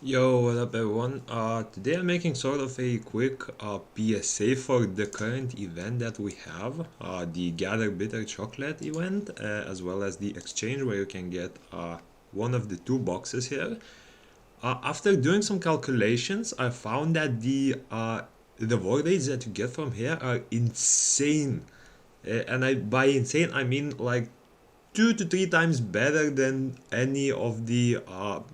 Yo, what up everyone? Today I'm making sort of a quick PSA for the current event that we have, the Gather Bitter Chocolate event, as well as the exchange where you can get one of the two boxes here. After doing some calculations, I found that the reward rates that you get from here are insane. By insane I mean like 2 to 3 times better than any of the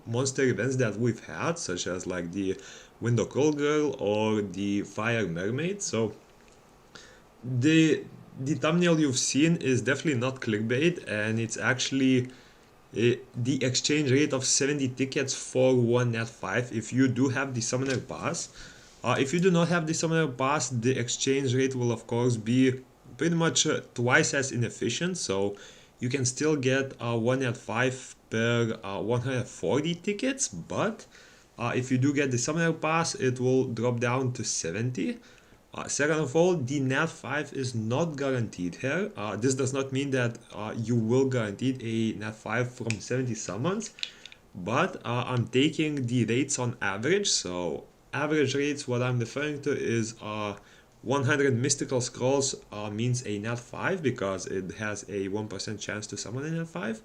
monster events that we've had, such as like the Window Call Girl or the Fire Mermaid. So the the thumbnail you've seen is definitely not clickbait, and it's actually the exchange rate of 70 tickets for one net 5 if you do have the Summoner Pass. If you do not have the Summoner Pass, the exchange rate will of course be pretty much twice as inefficient, so you can still get 1 net 5 per 140 tickets, but if you do get the Summoner Pass, it will drop down to 70. Second of all, the net 5 is not guaranteed here. This does not mean that you will guarantee a net 5 from 70 summons, but I'm taking the rates on average. So average rates, what I'm referring to is 100 mystical scrolls means a net 5 because it has a 1% chance to summon a net 5.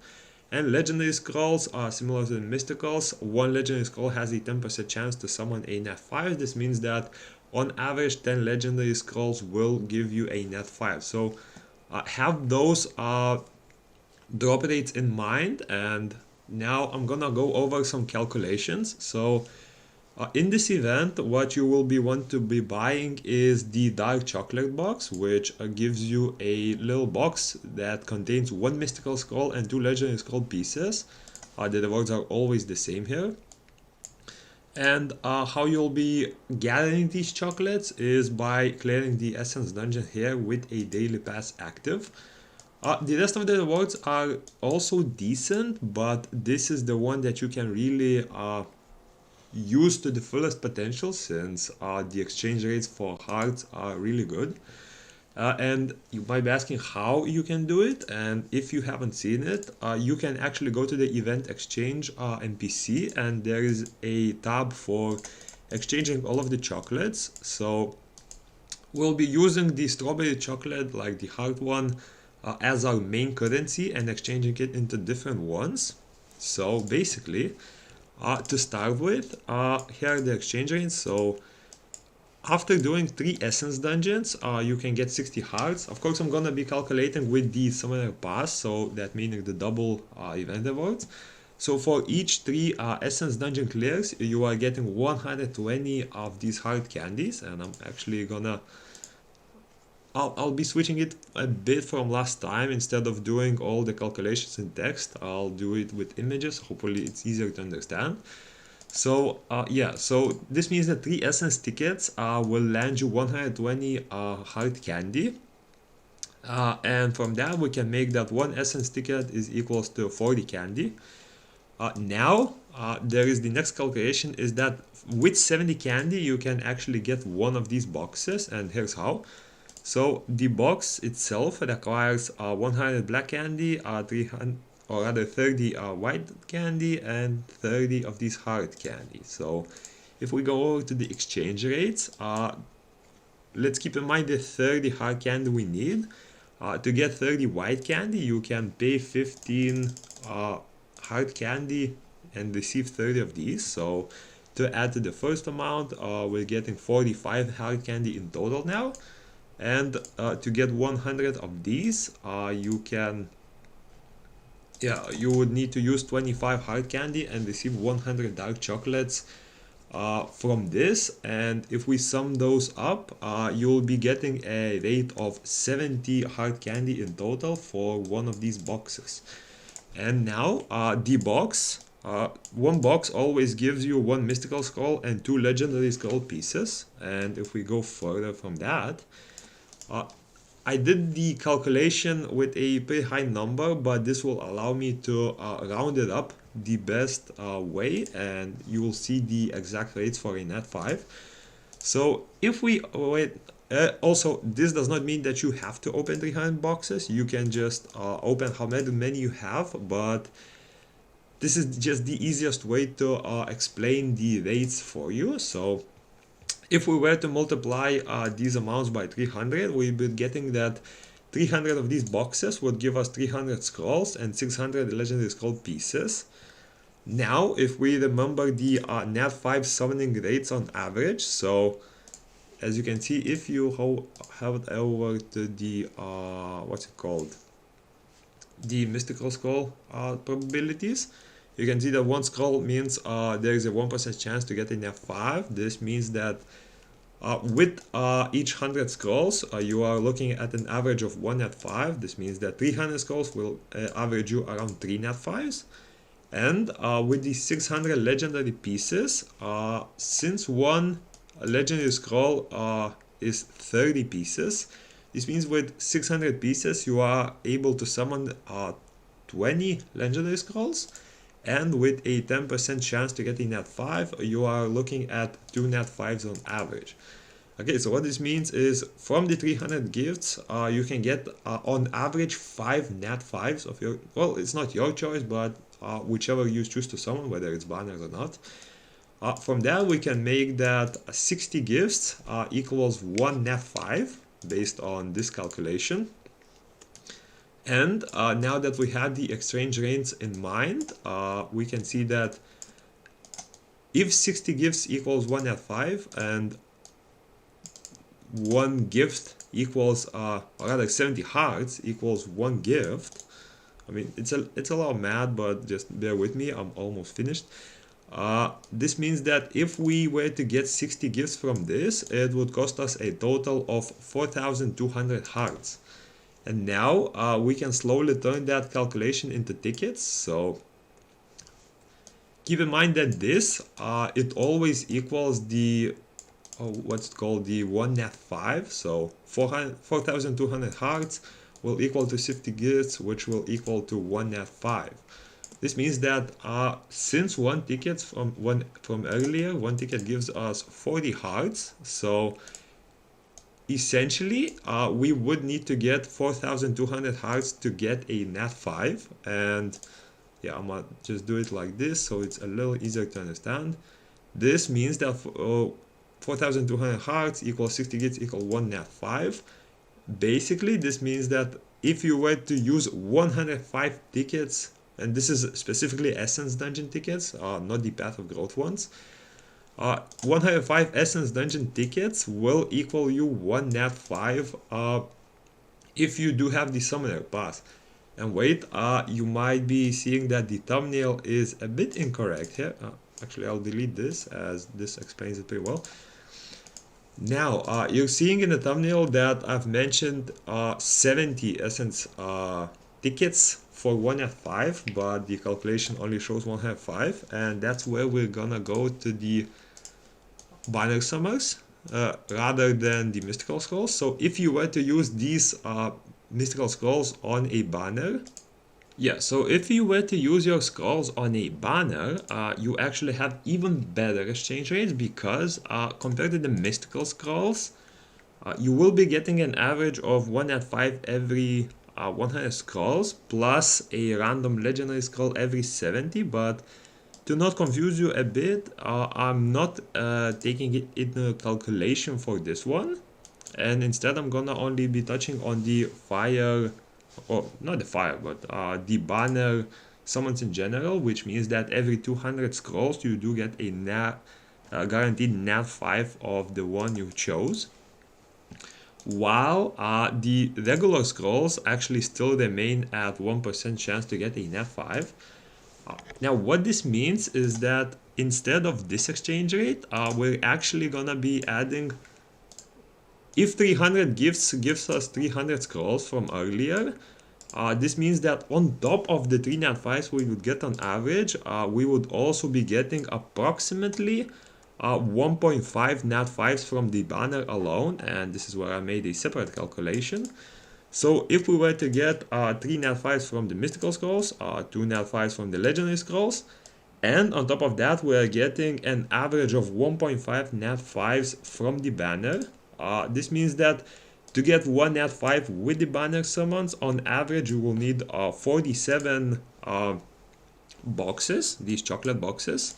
And legendary scrolls are similar to the mysticals. One legendary scroll has a 10% chance to summon a net 5. This means that on average 10 legendary scrolls will give you a net 5. So have those drop rates in mind, and now I'm gonna go over some calculations. So in this event, what you will want to be buying is the dark chocolate box, which gives you a little box that contains one mystical scroll and two legendary scroll pieces. The rewards are always the same here. And how you'll be gathering these chocolates is by clearing the essence dungeon here with a daily pass active. The rest of the rewards are also decent, but this is the one that you can really use to the fullest potential, since the exchange rates for hearts are really good. And you might be asking how you can do it, and if you haven't seen it, you can actually go to the event exchange NPC, and there is a tab for exchanging all of the chocolates. So we'll be using the strawberry chocolate, like the heart one, as our main currency and exchanging it into different ones. So basically, to start with, here are the exchange rates. So after doing 3 essence dungeons, you can get 60 hearts. Of course, I'm gonna be calculating with the Summoner Pass, so that meaning the double event rewards. So for each 3 essence dungeon clears, you are getting 120 of these heart candies, and I'm actually gonna I'll be switching it a bit from last time. Instead of doing all the calculations in text, I'll do it with images. Hopefully it's easier to understand. So yeah, so this means that 3 essence tickets will land you 120 hard candy. And from that we can make that 1 essence ticket is equals to 40 candy. Now there is the next calculation, is that with 70 candy you can actually get one of these boxes, and here's how. So the box itself requires 100 black candy, 300 or rather 30 white candy, and 30 of these hard candy. So if we go over to the exchange rates, let's keep in mind the 30 hard candy we need. To get 30 white candy, you can pay 15 hard candy and receive 30 of these. So to add to the first amount, we're getting 45 hard candy in total now. And to get 100 of these, you would need to use 25 hard candy and receive 100 dark chocolates from this. And if we sum those up, you'll be getting a rate of 70 hard candy in total for one of these boxes. And now the box, one box always gives you 1 mystical scroll and 2 legendary scroll pieces. And if we go further from that, I did the calculation with a pretty high number, but this will allow me to round it up the best way, and you will see the exact rates for a net 5. So if we wait, also this does not mean that you have to open 300 boxes. You can just open how many you have, but this is just the easiest way to explain the rates for you. So if we were to multiply these amounts by 300, we'd be getting that 300 of these boxes would give us 300 scrolls and 600 legendary scroll pieces. Now, if we remember the nat 5 summoning rates on average, so as you can see, if you head over to the what's it called, the mystical scroll probabilities, you can see that one scroll means there is a 1% chance to get a nat 5. This means that with each 100 scrolls, you are looking at an average of 1 nat 5. This means that 300 scrolls will average you around 3 nat 5s. And with the 600 legendary pieces, since one legendary scroll is 30 pieces, this means with 600 pieces you are able to summon 20 legendary scrolls, and with a 10% chance to get a nat 5, you are looking at 2 nat 5s on average. Okay, so what this means is from the 300 gifts, you can get on average 5 nat 5s of your, well, it's not your choice, but whichever you choose to summon, whether it's banners or not. From there, we can make that 60 gifts equals 1 nat 5 based on this calculation. And now that we have the exchange rates in mind, we can see that if 60 gifts equals 1 nat 5 and one gift equals, or rather 70 hearts equals one gift, I mean, it's a lot of math, but just bear with me, I'm almost finished. This means that if we were to get 60 gifts from this, it would cost us a total of 4,200 hearts. And now we can slowly turn that calculation into tickets. So keep in mind that this, it always equals the, what's it called, the 1 nat 5. So 4,200 hearts will equal to 50 gifts, which will equal to 1 nat 5. This means that since one ticket from earlier, one ticket gives us 40 hearts, so essentially we would need to get 4,200 hearts to get a nat 5. And yeah, I'm gonna just do it like this so it's a little easier to understand. This means that 4,200 hearts equals 60 gifts equal 1 nat 5. Basically, this means that if you were to use 105 tickets, and this is specifically Essence Dungeon tickets, not the Path of Growth ones, 105 Essence Dungeon tickets will equal you 1 nat 5 if you do have the Summoner Pass. And wait, you might be seeing that the thumbnail is a bit incorrect here. Actually, I'll delete this as this explains it pretty well. Now, you're seeing in the thumbnail that I've mentioned 70 Essence tickets for 1 nat 5, but the calculation only shows 1 nat 5, and that's where we're gonna go to the banner summers rather than the mystical scrolls. So if you were to use these mystical scrolls on a banner, yeah, so if you were to use your scrolls on a banner, you actually have even better exchange rates because compared to the mystical scrolls, you will be getting an average of 1 nat 5 every 100 scrolls plus a random legendary scroll every 70. But to not confuse you a bit, I'm not taking it into calculation for this one, and instead I'm gonna only be touching on the fire, or not the fire, but the banner summons in general, which means that every 200 scrolls you do get a guaranteed nat 5 of the one you chose, while the regular scrolls actually still remain at 1% chance to get a nat 5. Now what this means is that instead of this exchange rate, we're actually gonna be adding, if 300 gifts gives us 300 scrolls from earlier, this means that on top of the 3 nat 5s we would get on average, we would also be getting approximately 1.5 nat 5s from the banner alone, and this is where I made a separate calculation. So if we were to get 3 nat 5s from the mystical scrolls, 2 nat 5s from the legendary scrolls, and on top of that we are getting an average of 1.5 nat 5s from the banner, this means that to get 1 nat 5 with the banner summons, on average you will need 47 boxes, these chocolate boxes,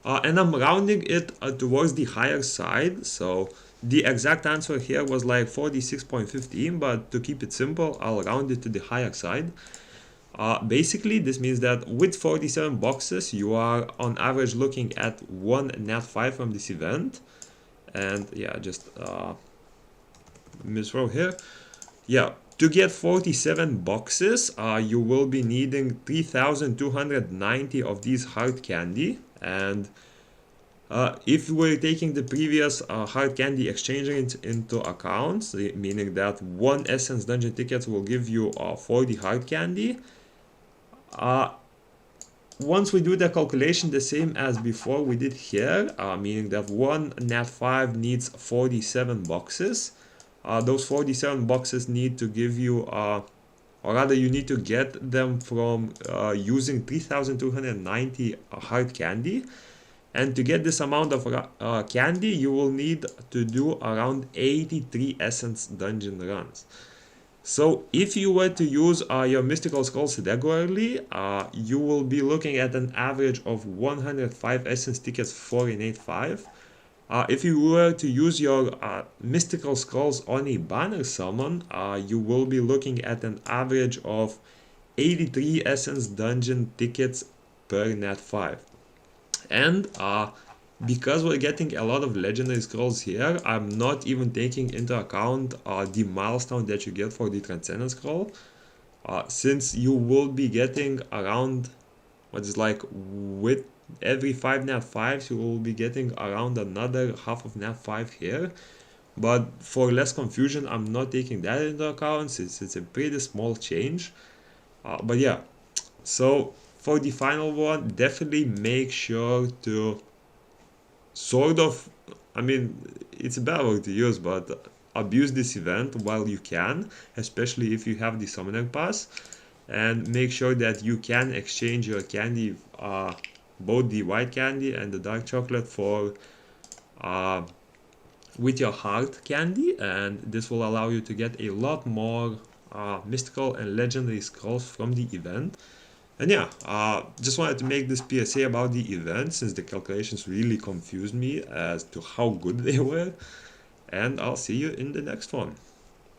and I'm rounding it towards the higher side. So the exact answer here was like 46.15, but to keep it simple, I'll round it to the higher side. Basically, this means that with 47 boxes, you are on average looking at one nat 5 from this event. And yeah, just misrow here. Yeah, to get 47 boxes, you will be needing 3,290 of these hard candy. And if we're taking the previous hard candy exchange rate into account, meaning that one Essence Dungeon ticket will give you 40 hard candy, uh, once we do the calculation the same as before we did here, meaning that one nat 5 needs 47 boxes, those 47 boxes need to give you, or rather you need to get them from using 3,290 hard candy. And to get this amount of candy, you will need to do around 83 Essence Dungeon runs. So if you were to use your mystical scrolls regularly, you will be looking at an average of 105 essence tickets for innate 5. If you were to use your mystical scrolls on a banner summon, you will be looking at an average of 83 essence dungeon tickets per nat 5. And because we're getting a lot of legendary scrolls here, I'm not even taking into account the milestone that you get for the transcendent scroll, since you will be getting around, what is like, with every 5 nat 5s you will be getting around another half of nat 5 here. But for less confusion, I'm not taking that into account since it's a pretty small change. But yeah, so for the final one, definitely make sure to sort of, I mean, it's a bad word to use, but abuse this event while you can, especially if you have the summoner pass, and make sure that you can exchange your candy, both the white candy and the dark chocolate, for with your hard candy, and this will allow you to get a lot more mystical and legendary scrolls from the event. And yeah, just wanted to make this PSA about the event since the calculations really confused me as to how good they were. And I'll see you in the next one.